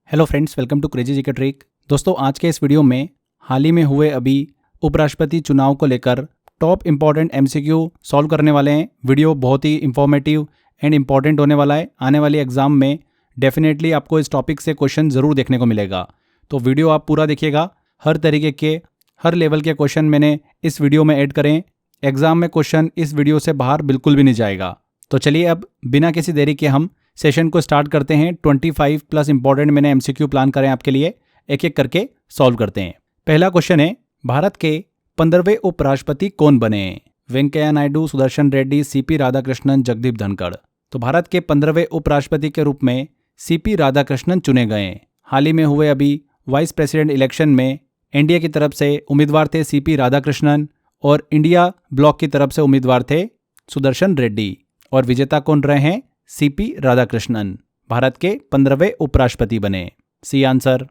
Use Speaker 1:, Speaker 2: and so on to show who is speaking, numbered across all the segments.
Speaker 1: Hello friends, welcome to crazy GK trick. दोस्तों, आज के इस वीडियो में हाल ही में हुए अभी उपराष्ट्रपति चुनाव को लेकर टॉप इंपॉर्टेंट एमसीक्यू सॉल्व करने वाले हैं। वीडियो बहुत ही इंफॉर्मेटिव एंड इंपॉर्टेंट होने वाला है। आने वाली एग्जाम में डेफिनेटली आपको इस टॉपिक से क्वेश्चन ज़रूर देखने को मिलेगा, तो वीडियो आप पूरा देखिएगा। हर तरीके के हर लेवल के क्वेश्चन मैंने इस वीडियो में ऐड करें। एग्जाम में क्वेश्चन इस वीडियो से बाहर बिल्कुल भी नहीं जाएगा। तो चलिए अब बिना किसी देरी के हम सेशन को स्टार्ट करते हैं। 25 प्लस इंपॉर्टेंट मैंने एमसीक्यू प्लान करें आपके लिए, एक एक करके सॉल्व करते हैं। पहला क्वेश्चन है, भारत के 15वें उपराष्ट्रपति कौन बने? वेंकैया नायडू, सुदर्शन रेड्डी, सीपी राधाकृष्णन, जगदीप धनखड़। तो भारत के 15वें उपराष्ट्रपति के रूप में सीपी राधाकृष्णन चुने गए। हाल ही में हुए अभी वाइस प्रेसिडेंट इलेक्शन में एनडीए की तरफ से उम्मीदवार थे सीपी राधाकृष्णन और इंडिया ब्लॉक की तरफ से उम्मीदवार थे सुदर्शन रेड्डी, और विजेता कौन रहे हैं? सीपी राधाकृष्णन भारत के 15वें उपराष्ट्रपति बने। C answer.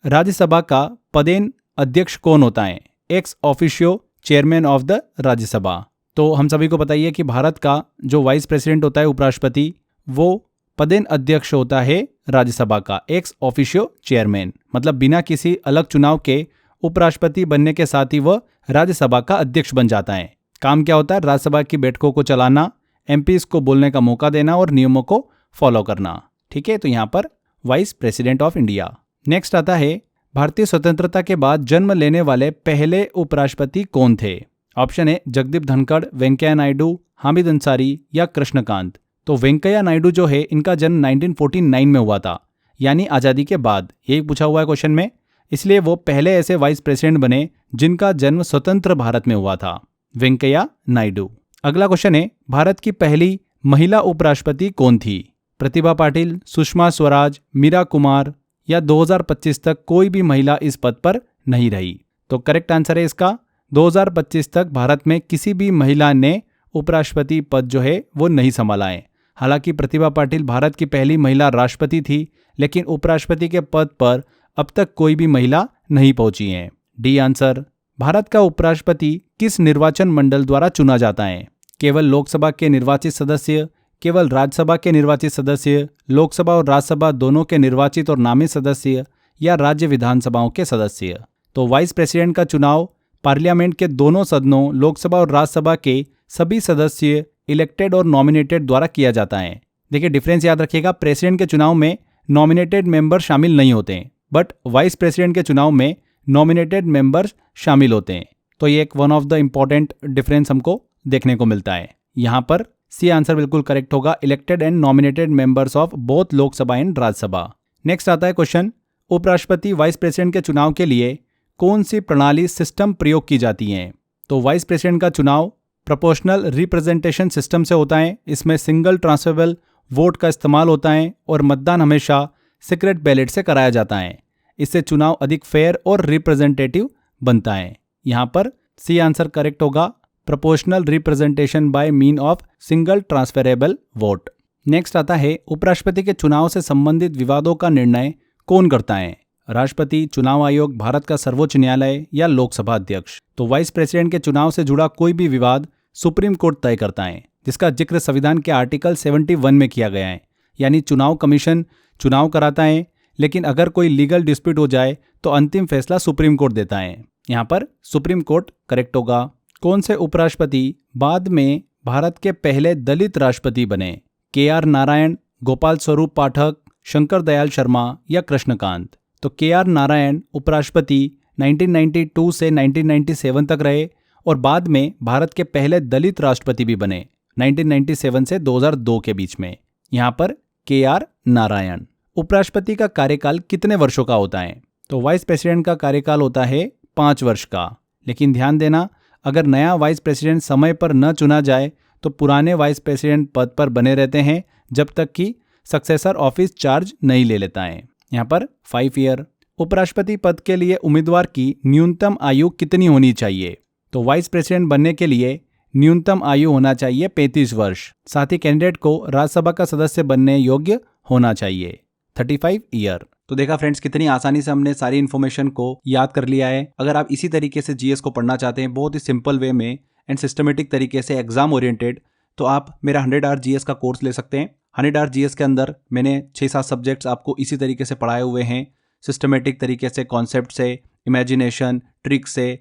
Speaker 1: राज्यसभा का पदेन अध्यक्ष कौन होता है? Ex officio chairman of the Rajya Sabha. तो हम सभी को बताइए कि भारत का जो वाइस प्रेसिडेंट होता है उपराष्ट्रपति, वो पदेन अध्यक्ष होता है राज्यसभा का, एक्स ऑफिशियो चेयरमैन। मतलब बिना किसी अलग चुनाव के उपराष्ट्रपति बनने के साथ ही वह राज्यसभा का अध्यक्ष बन जाता है। काम क्या होता है? राज्यसभा की बैठकों को चलाना, एमपीज को बोलने का मौका देना और नियमों को फॉलो करना। ठीक है, तो यहाँ पर vice president of India. Next आता है, भारतीय स्वतंत्रता के बाद जन्म लेने वाले पहले उपराष्ट्रपति कौन थे? ऑप्शन है जगदीप धनखड़, वेंकैया नायडू, हामिद अंसारी या कृष्णकांत। तो वेंकैया नायडू जो है, इनका जन्म 1949 में हुआ था, यानी आज़ादी के बाद। यही पूछा हुआ है क्वेश्चन में, इसलिए वो पहले ऐसे वाइस प्रेसिडेंट बने जिनका जन्म स्वतंत्र भारत में हुआ था, वेंकैया नायडू। अगला क्वेश्चन है, भारत की पहली महिला उपराष्ट्रपति कौन थी? प्रतिभा पाटिल, सुषमा स्वराज, मीरा कुमार या 2025 तक कोई भी महिला इस पद पर नहीं रही। तो करेक्ट आंसर है इसका 2025 तक भारत में किसी भी महिला ने उपराष्ट्रपति पद जो है वो नहीं संभाला है। हालांकि प्रतिभा पाटिल भारत की पहली महिला राष्ट्रपति थी, लेकिन उपराष्ट्रपति के पद पर अब तक कोई भी महिला नहीं पहुंची है। D answer. भारत का उपराष्ट्रपति किस निर्वाचन मंडल द्वारा चुना जाता है? केवल लोकसभा के निर्वाचित सदस्य, केवल राज्यसभा के निर्वाचित सदस्य, लोकसभा और राज्यसभा दोनों के निर्वाचित और नामित सदस्य या राज्य विधानसभाओं के सदस्य। तो वाइस प्रेसिडेंट का चुनाव पार्लियामेंट के दोनों सदनों, लोकसभा और राज्यसभा के सभी सदस्य इलेक्टेड और नॉमिनेटेड द्वारा किया जाता है। देखिए डिफरेंस याद रखिएगा, प्रेसिडेंट के चुनाव में नॉमिनेटेड मेंबर शामिल नहीं होते, बट वाइस प्रेसिडेंट के चुनाव में नॉमिनेटेड मेंबर्स शामिल होते हैं। तो ये एक one of the important difference हमको देखने को मिलता है। यहाँ पर सी आंसर बिल्कुल करेक्ट होगा, elected and nominated members of both Lok Sabha and Rajya Sabha. Next आता है क्वेश्चन, उपराष्ट्रपति वाइस प्रेसिडेंट के चुनाव के लिए कौन सी प्रणाली सिस्टम प्रयोग की जाती है? तो वाइस प्रेसिडेंट का चुनाव प्रोपोर्शनल रिप्रेजेंटेशन सिस्टम से होता है। इसमें सिंगल ट्रांसफरेबल वोट का इस्तेमाल होता है और मतदान हमेशा सीक्रेट बैलेट से कराया जाता है। इससे चुनाव अधिक फेयर और रिप्रेजेंटेटिव बनता है। यहाँ पर सी आंसर करेक्ट होगा, proportional representation bye mean of single transferable vote. Next आता है, उपराष्ट्रपति के चुनाव से संबंधित विवादों का निर्णय कौन करता है? राष्ट्रपति, चुनाव आयोग, भारत का सर्वोच्च न्यायालय या लोकसभा अध्यक्ष। तो वाइस प्रेसिडेंट के चुनाव से जुड़ा कोई भी विवाद सुप्रीम कोर्ट तय करता है, जिसका जिक्र संविधान के आर्टिकल 71 में किया गया है। यानी चुनाव कमीशन चुनाव कराता है, लेकिन अगर कोई लीगल डिस्प्यूट हो जाए तो अंतिम फैसला सुप्रीम कोर्ट देता है। यहाँ पर सुप्रीम कोर्ट करेक्ट होगा। कौन से उपराष्ट्रपति बाद में भारत के पहले दलित राष्ट्रपति बने? के.आर. नारायण, गोपाल स्वरूप पाठक, शंकर दयाल शर्मा या कृष्णकांत। तो के.आर. नारायण उपराष्ट्रपति 1992 से 1997 तक रहे और बाद में भारत के पहले दलित राष्ट्रपति भी बने 1997 से 2002 के बीच में। यहाँ पर के.आर. नारायण। उपराष्ट्रपति का कार्यकाल कितने वर्षों का होता है? तो वाइस प्रेसिडेंट का कार्यकाल होता है 5 वर्ष का, लेकिन ध्यान देना, अगर नया वाइस प्रेसिडेंट समय पर न चुना जाए तो पुराने वाइस प्रेसिडेंट पद पर बने रहते हैं जब तक कि सक्सेसर ऑफिस चार्ज नहीं ले लेता है। यहाँ पर 5 ईयर। उपराष्ट्रपति पद के लिए उम्मीदवार की न्यूनतम आयु कितनी होनी चाहिए? तो वाइस प्रेसिडेंट बनने के लिए न्यूनतम आयु होना चाहिए 35 वर्ष। साथ ही कैंडिडेट को राज्यसभा का सदस्य बनने योग्य होना चाहिए 35 ईयर। तो देखा फ्रेंड्स, कितनी आसानी से हमने सारी इन्फॉर्मेशन को याद कर लिया है। अगर आप इसी तरीके से जीएस को पढ़ना चाहते हैं, बहुत ही सिंपल वे में एंड सिस्टमेटिक तरीके से एग्जाम ओरिएंटेड, तो आप मेरा 100 आवर जीएस का कोर्स ले सकते हैं। 100 GS के अंदर मैंने 6-7 सब्जेक्ट्स आपको इसी तरीके से पढ़ाए हुए हैं, सिस्टमेटिक तरीके से, कॉन्सेप्ट से, इमेजिनेशन, ट्रिक से,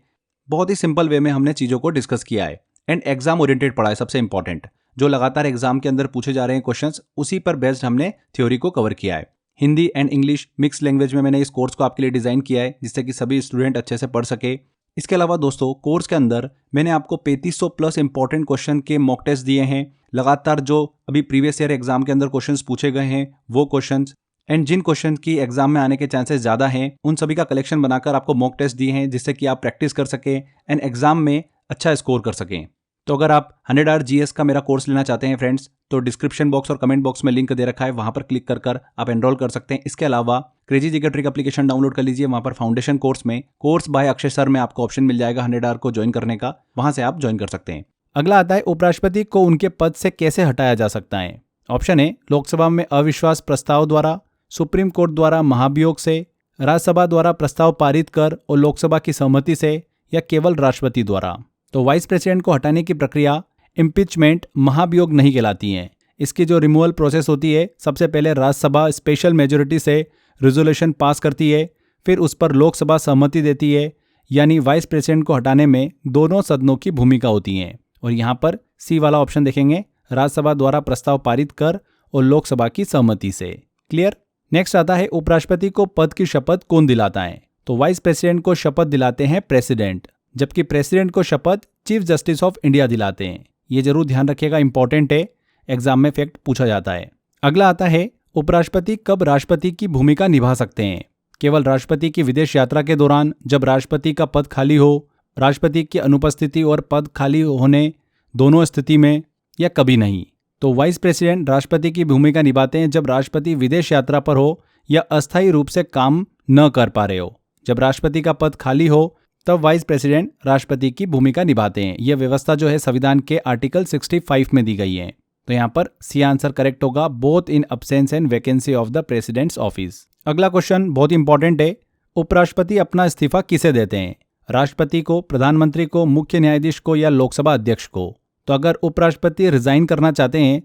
Speaker 1: बहुत ही सिंपल वे में हमने चीज़ों को डिस्कस किया है। एंड एग्जाम ओरिएंटेड पढ़ा है, सबसे इंपॉर्टेंट, जो लगातार एग्जाम के अंदर पूछे जा रहे हैं क्वेश्चंस, उसी पर बेस्ड हमने थ्योरी को कवर किया है। Hindi and English mix language में मैंने इस कोर्स को आपके लिए डिज़ाइन किया है, जिससे कि सभी स्टूडेंट अच्छे से पढ़ सके। इसके अलावा दोस्तों, कोर्स के अंदर मैंने आपको 3500 प्लस इंपॉर्टेंट क्वेश्चन के मॉक टेस्ट दिए हैं, लगातार जो अभी प्रीवियस ईयर एग्जाम के अंदर क्वेश्चंस पूछे गए हैं वो क्वेश्चंस, एंड जिन क्वेश्चन की एग्जाम में आने के चांसेस ज़्यादा हैं उन सभी का कलेक्शन बनाकर आपको मॉक टेस्ट दिए हैं, जिससे कि आप प्रैक्टिस कर सकें एंड एग्जाम में अच्छा स्कोर कर सकें। तो अगर आप 100 आवर GS का मेरा कोर्स लेना चाहते हैं फ्रेंड्स, तो डिस्क्रिप्शन बॉक्स और कमेंट बॉक्स में लिंक दे रखा है, वहां पर क्लिक कर आप एनरोल कर सकते हैं। इसके अलावा crazy GK trick application download कर लीजिए, वहां पर फाउंडेशन कोर्स में कोर्स बाय अक्षय सर में आपको ऑप्शन मिल जाएगा 100 आवर को ज्वाइन करने का, वहां से आप ज्वाइन कर सकते हैं। अगला आता है उपराष्ट्रपति को उनके पद से कैसे हटाया जा सकता है। ऑप्शन ए, लोकसभा में अविश्वास प्रस्ताव द्वारा, सुप्रीम कोर्ट द्वारा महाभियोग से, राज्यसभा द्वारा प्रस्ताव पारित कर और लोकसभा की सहमति से, या केवल राष्ट्रपति द्वारा। तो वाइस प्रेसिडेंट को हटाने की प्रक्रिया इम्पीचमेंट, महाभियोग नहीं कहलाती है। इसकी जो रिमूवल प्रोसेस होती है, सबसे पहले राज्यसभा स्पेशल मेजोरिटी से रेजोल्यूशन पास करती है, फिर उस पर लोकसभा सहमति देती है, यानी वाइस प्रेसिडेंट को हटाने में दोनों सदनों की भूमिका होती है। और यहाँ पर सी वाला ऑप्शन देखेंगे, राज्यसभा द्वारा प्रस्ताव पारित कर और लोकसभा की सहमति से। क्लियर। नेक्स्ट आता है उपराष्ट्रपति को पद की शपथ कौन दिलाता है। तो वाइस प्रेसिडेंट को शपथ दिलाते हैं प्रेसिडेंट, जबकि प्रेसिडेंट को शपथ चीफ जस्टिस ऑफ इंडिया दिलाते हैं। ये जरूर ध्यान रखिएगा, इंपॉर्टेंट है, एग्जाम में फैक्ट पूछा जाता है। अगला आता है उपराष्ट्रपति कब राष्ट्रपति की भूमिका निभा सकते हैं। केवल राष्ट्रपति की विदेश यात्रा के दौरान, जब राष्ट्रपति का पद खाली हो, राष्ट्रपति की अनुपस्थिति और पद खाली होने दोनों स्थिति में, या कभी नहीं। तो वाइस प्रेसिडेंट राष्ट्रपति की भूमिका निभाते हैं जब राष्ट्रपति विदेश यात्रा पर हो या अस्थायी रूप से काम न कर पा रहे हो। जब राष्ट्रपति का पद खाली हो तब वाइस प्रेसिडेंट राष्ट्रपति की भूमिका निभाते हैं। यह व्यवस्था जो है संविधान के आर्टिकल 65 में दी गई है। तो यहाँ पर सी आंसर करेक्ट होगा, both in absence and vacancy of the president's office. अगला क्वेश्चन बहुत इंपॉर्टेंट है, उपराष्ट्रपति अपना इस्तीफा किसे देते हैं। राष्ट्रपति को, प्रधानमंत्री को, मुख्य न्यायाधीश को, या लोकसभा अध्यक्ष को। तो अगर उपराष्ट्रपति रिजाइन करना चाहते हैं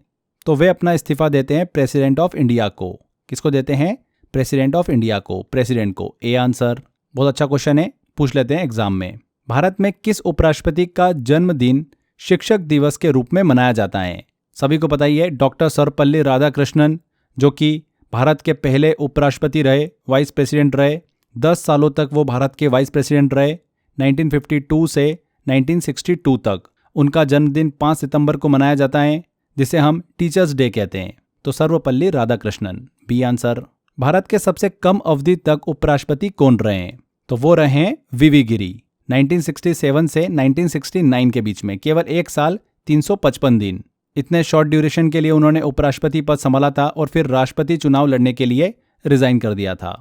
Speaker 1: तो वे अपना इस्तीफा देते हैं प्रेसिडेंट ऑफ इंडिया को। किसको देते हैं? प्रेसिडेंट ऑफ इंडिया को, प्रेसिडेंट को। A answer. बहुत अच्छा क्वेश्चन है, पूछ लेते हैं एग्जाम में। भारत में किस उपराष्ट्रपति का जन्मदिन शिक्षक दिवस के रूप में मनाया जाता है? सभी को पता ही है, डॉक्टर सर्वपल्ली राधाकृष्णन, जो कि भारत के पहले उपराष्ट्रपति रहे, वाइस प्रेसिडेंट रहे। 10 सालों तक वो भारत के वाइस प्रेसिडेंट रहे, 1952 से 1962 तक। उनका जन्मदिन 5 सितंबर को मनाया जाता है, जिसे हम टीचर्स डे कहते हैं। तो सर्वपल्ली राधाकृष्णन, बी आंसर। भारत के सबसे कम अवधि तक उपराष्ट्रपति कौन रहे हैं? तो वो रहे हैं वीवी गिरी, 1967 से 1969 के बीच में, केवल 1 साल 355 दिन। इतने शॉर्ट ड्यूरेशन के लिए उन्होंने उपराष्ट्रपति पद संभाला था और फिर राष्ट्रपति चुनाव लड़ने के लिए रिजाइन कर दिया था।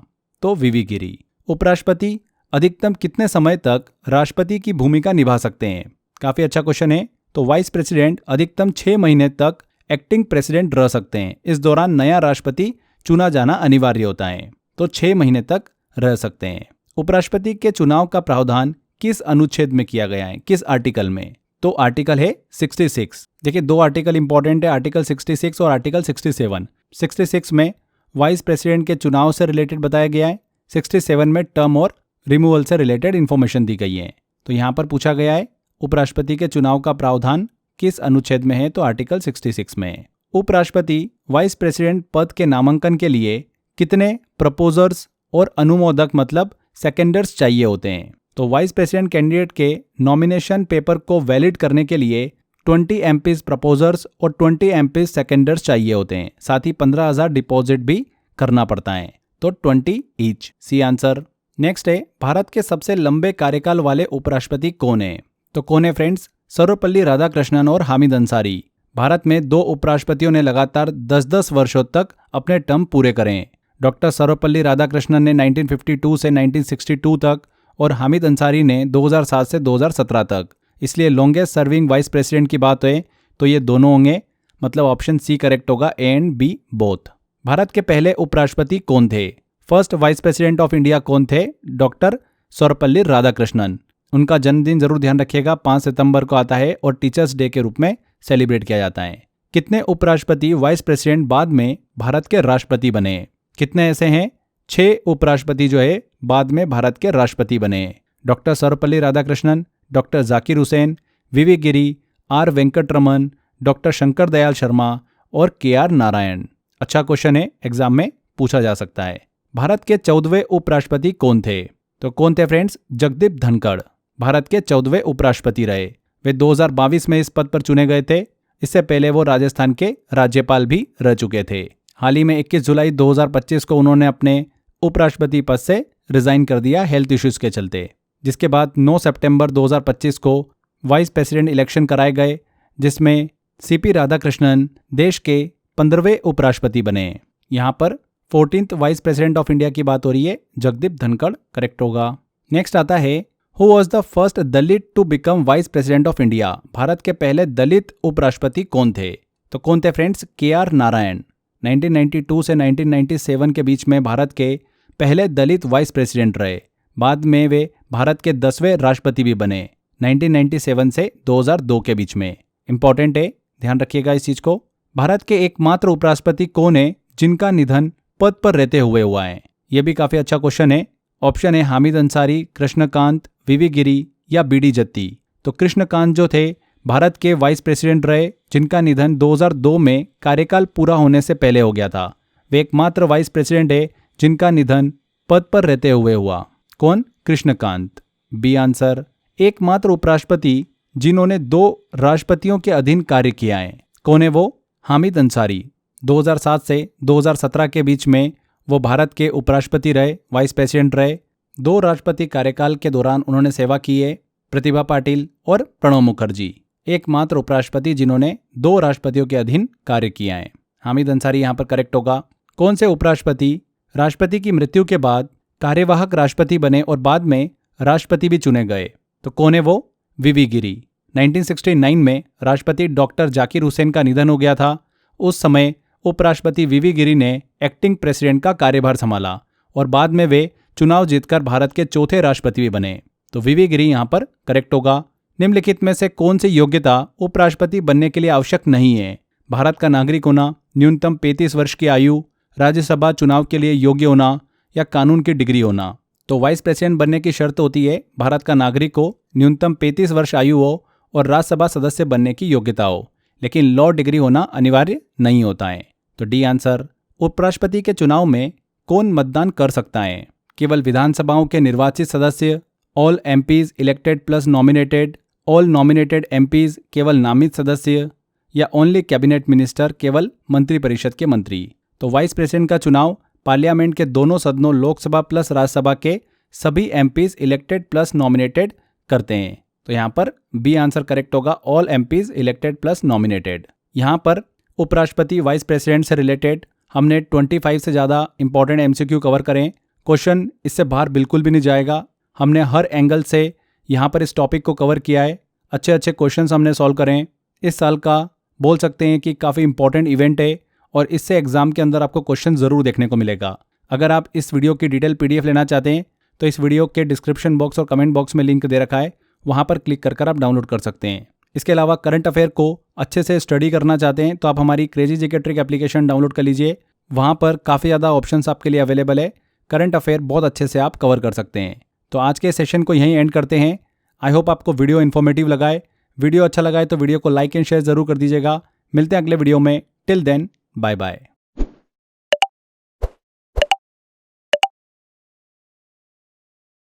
Speaker 1: तो वीवी गिरी। उपराष्ट्रपति अधिकतम कितने समय तक राष्ट्रपति की भूमिका निभा सकते हैं? काफी अच्छा क्वेश्चन है। तो वाइस प्रेसिडेंट अधिकतम 6 महीने तक एक्टिंग प्रेसिडेंट रह सकते हैं। इस दौरान नया राष्ट्रपति चुना जाना अनिवार्य होता है, तो 6 महीने तक रह सकते हैं। उपराष्ट्रपति के चुनाव का प्रावधान किस अनुच्छेद में किया गया है, किस आर्टिकल में? तो आर्टिकल है 66। देखिए, 2 आर्टिकल इंपॉर्टेंट है, आर्टिकल 66 और आर्टिकल 67। 66 में वाइस प्रेसिडेंट के चुनाव से रिलेटेड बताया गया है, 67 में टर्म और रिमूवल से रिलेटेड इंफॉर्मेशन दी गई है। तो यहाँ पर पूछा गया है उपराष्ट्रपति के चुनाव का प्रावधान किस अनुच्छेद में है? तो आर्टिकल 66 में है। उपराष्ट्रपति वाइस प्रेसिडेंट पद के नामांकन के लिए कितने प्रपोजर्स और अनुमोदक मतलब सेकेंडर्स चाहिए होते हैं? तो वाइस प्रेसिडेंट कैंडिडेट के नॉमिनेशन पेपर को वैलिड करने के लिए 20 MPs प्रपोजर्स और 20 MPs सेकेंडर्स चाहिए होते हैं। साथ ही 15,000 डिपॉजिट भी करना पड़ता है, तो 20 ईच। C answer. नेक्स्ट है, भारत के सबसे लंबे कार्यकाल वाले उपराष्ट्रपति कौन है? तो कौन है फ्रेंड्स? सर्वपल्ली राधाकृष्णन और हामिद अंसारी। भारत में 2 उपराष्ट्रपतियों ने लगातार 10-10 वर्षों तक अपने टर्म पूरे करे। डॉक्टर सर्वपल्ली राधाकृष्णन ने 1952 से 1962 तक और हामिद अंसारी ने 2007 से 2017 तक। इसलिए लॉन्गेस्ट सर्विंग वाइस प्रेसिडेंट की बात है तो ये दोनों होंगे, मतलब ऑप्शन सी करेक्ट होगा, ए एंड बी बोथ। भारत के पहले उपराष्ट्रपति कौन थे? First vice president of India कौन थे? डॉक्टर सर्वपल्ली राधाकृष्णन। उनका जन्मदिन जरूर ध्यान रखिएगा, 5 सितंबर को आता है और टीचर्स डे के रूप में सेलिब्रेट किया जाता है। कितने उपराष्ट्रपति वाइस प्रेसिडेंट बाद में भारत के राष्ट्रपति बने? कितने ऐसे हैं? 6 उपराष्ट्रपति जो है बाद में भारत के राष्ट्रपति बने। Doctor Sarvepalli Radhakrishnan, doctor Zakir Hussain, V V Giri, R Venkataraman, doctor Shankar Dayal Sharma और KR नारायण। अच्छा क्वेश्चन है, एग्जाम में पूछा जा सकता है। भारत के 14वें उपराष्ट्रपति कौन थे? तो कौन थे फ्रेंड्स? जगदीप धनखड़ भारत के 14वें उपराष्ट्रपति रहे। वे 2022 में इस पद पर चुने गए थे। इससे पहले वो राजस्थान के राज्यपाल भी रह चुके थे। हाल ही में 21 जुलाई 2025 को उन्होंने अपने उपराष्ट्रपति पद से रिजाइन कर दिया हेल्थ इश्यूज के चलते, जिसके बाद 9 सितंबर 2025 को वाइस प्रेसिडेंट इलेक्शन कराए गए, जिसमें CP राधाकृष्णन देश के 15वें उपराष्ट्रपति बने। यहाँ पर 14th vice president of India की बात हो रही है, जगदीप धनखड़ करेक्ट होगा। नेक्स्ट आता है, who was the first Dalit to become vice president of India? भारत के पहले दलित उपराष्ट्रपति कौन थे? तो कौन थे फ्रेंड्स? KR नारायण 1992 से 1997 के बीच में भारत के पहले दलित वाइस प्रेसिडेंट रहे। बाद में वे भारत के 10वें राष्ट्रपति भी बने 1997 से 2002 के बीच में। इंपॉर्टेंट है, ध्यान रखिएगा इस चीज को। भारत के एकमात्र उपराष्ट्रपति कौन है जिनका निधन पद पर रहते हुए हुआ है? यह भी काफी अच्छा क्वेश्चन है। ऑप्शन है हामिद अंसारी, कृष्णकांत, वीवी गिरी या BD जत्ती। तो कृष्णकांत जो थे भारत के वाइस प्रेसिडेंट रहे, जिनका निधन 2002 में कार्यकाल पूरा होने से पहले हो गया था। वे एकमात्र वाइस प्रेसिडेंट है जिनका निधन पद पर रहते हुए हुआ। कौन? कृष्णकांत। B answer. एकमात्र उपराष्ट्रपति जिन्होंने 2 राष्ट्रपतियों के अधीन कार्य किया है, कौन है वो? हामिद अंसारी। 2007 से 2017 के बीच में वो भारत के उपराष्ट्रपति रहे, वाइस प्रेसिडेंट रहे। 2 राष्ट्रपति कार्यकाल के दौरान उन्होंने सेवा की है, प्रतिभा पाटिल और प्रणब मुखर्जी। एकमात्र उपराष्ट्रपति जिन्होंने 2 राष्ट्रपतियों के अधीन कार्य किया है। हामिद अंसारी यहाँ पर करेक्ट होगा। कौन से उपराष्ट्रपति राष्ट्रपति की मृत्यु के बाद कार्यवाहक राष्ट्रपति बने और बाद में राष्ट्रपति भी चुने गए? तो कौन है वो? वीवी गिरी। 1969 में राष्ट्रपति डॉक्टर जाकिर हुसैन का निधन हो गया था। उस समय उपराष्ट्रपति वीवी गिरी ने एक्टिंग प्रेसिडेंट का कार्यभार संभाला और बाद में वे चुनाव जीतकर भारत के 4थे राष्ट्रपति भी बने। तो वीवी गिरी यहाँ पर करेक्ट होगा। निम्नलिखित में से कौन सी योग्यता उपराष्ट्रपति बनने के लिए आवश्यक नहीं है? भारत का नागरिक होना, न्यूनतम 35 वर्ष की आयु, राज्यसभा चुनाव के लिए योग्य होना या कानून की डिग्री होना। तो वाइस प्रेसिडेंट बनने की शर्त होती है भारत का नागरिक हो, न्यूनतम 35 वर्ष आयु हो और राज्यसभा सदस्य बनने की योग्यता हो, लेकिन लॉ डिग्री होना अनिवार्य नहीं होता है। तो डी आंसर। उपराष्ट्रपति के चुनाव में कौन मतदान कर सकता है? केवल विधानसभाओं के निर्वाचित सदस्य, all MPs elected plus nominated, all nominated MPs केवल नामित सदस्य या ओनली कैबिनेट मिनिस्टर केवल मंत्रिपरिषद के मंत्री। तो वाइस प्रेसिडेंट का चुनाव पार्लियामेंट के दोनों सदनों लोकसभा प्लस राज्यसभा के सभी MPs इलेक्टेड प्लस नॉमिनेटेड करते हैं। तो यहाँ पर बी आंसर करेक्ट होगा, all MPs elected plus nominated. यहाँ पर उपराष्ट्रपति वाइस प्रेसिडेंट से रिलेटेड हमने 25 से ज़्यादा इंपॉर्टेंट MCQ कवर करें। क्वेश्चन इससे बाहर बिल्कुल भी नहीं जाएगा। हमने हर एंगल से यहाँ पर इस टॉपिक को कवर किया है। अच्छे अच्छे क्वेश्चन हमने सॉल्व करें। इस साल का बोल सकते हैं कि काफ़ी इंपॉर्टेंट इवेंट है और इससे एग्जाम के अंदर आपको क्वेश्चन ज़रूर देखने को मिलेगा। अगर आप इस वीडियो की डिटेल PDF लेना चाहते हैं तो इस वीडियो के डिस्क्रिप्शन बॉक्स और कमेंट बॉक्स में लिंक दे रखा है, वहाँ पर क्लिक कर आप डाउनलोड कर सकते हैं। इसके अलावा करंट अफेयर को अच्छे से स्टडी करना चाहते हैं तो आप हमारी crazy GK trick application download कर लीजिए। वहाँ पर काफ़ी ज़्यादा ऑप्शंस आपके लिए अवेलेबल है। करंट अफेयर बहुत अच्छे से आप कवर कर सकते हैं। तो आज के सेशन को यहीं एंड करते हैं। आई होप आपको वीडियो इन्फॉर्मेटिव लगाए। वीडियो अच्छा लगा है तो वीडियो को लाइक एंड शेयर ज़रूर कर दीजिएगा। मिलते हैं अगले वीडियो में। Till then, bye bye.